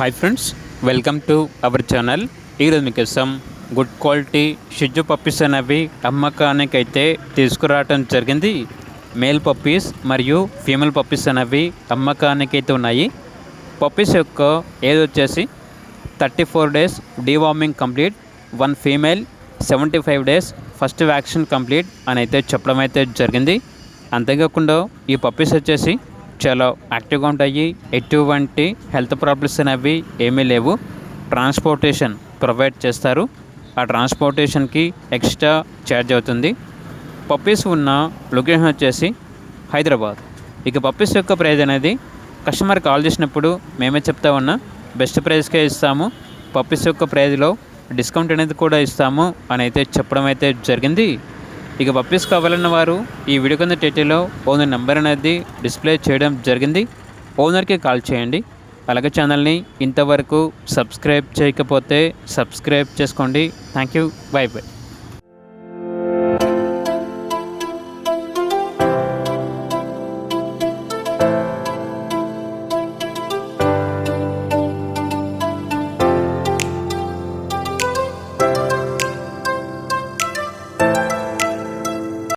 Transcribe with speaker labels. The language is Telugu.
Speaker 1: Hi friends, welcome to our channel. ఈరోజు మీకోసం గుడ్ క్వాలిటీ షిజ్జు పప్పీస్ అనేవి అమ్మకానికి అయితే తీసుకురావడం జరిగింది. మేల్ పప్పీస్ మరియు ఫీమేల్ పప్పీస్ అనేవి అమ్మకానికి అయితే ఉన్నాయి. పప్పీస్ యొక్క ఏజ్ వచ్చేసి 34 days deworming complete, 1 female, 75 days first vaccine complete అని అయితే చెప్పడం అయితే జరిగింది. అంతేకాకుండా ఈ పప్పీస్ వచ్చేసి చాలా యాక్టివ్గా ఉంటాయి. ఎటువంటి హెల్త్ ప్రాబ్లమ్స్ అనేవి ఏమీ లేవు. ట్రాన్స్పోర్టేషన్ ప్రొవైడ్ చేస్తారు. ఆ ట్రాన్స్పోర్టేషన్కి ఎక్స్ట్రా ఛార్జ్ అవుతుంది. పప్పీస్ ఉన్న లొకేషన్ వచ్చేసి హైదరాబాద్. ఇక పప్పీస్ యొక్క ప్రైజ్ అనేది కస్టమర్ కాల్ చేసినప్పుడు మేమే చెప్తా ఉన్నా బెస్ట్ ప్రైస్కే ఇస్తాము, పప్పీస్ యొక్క ప్రైజ్లో డిస్కౌంట్ అనేది కూడా ఇస్తాము అని అయితే చెప్పడం అయితే జరిగింది. ఇక పప్పీస్ కావాలన్న వారు ఈ వీడియో కింద టైటిల్లో ఓనర్ నెంబర్ అనేది డిస్ప్లే చేయడం జరిగింది. ఓనర్కి కాల్ చేయండి. అలాగే ఛానల్ని ఇంతవరకు సబ్స్క్రైబ్ చేయకపోతే సబ్స్క్రైబ్ చేసుకోండి. Thank you. By by.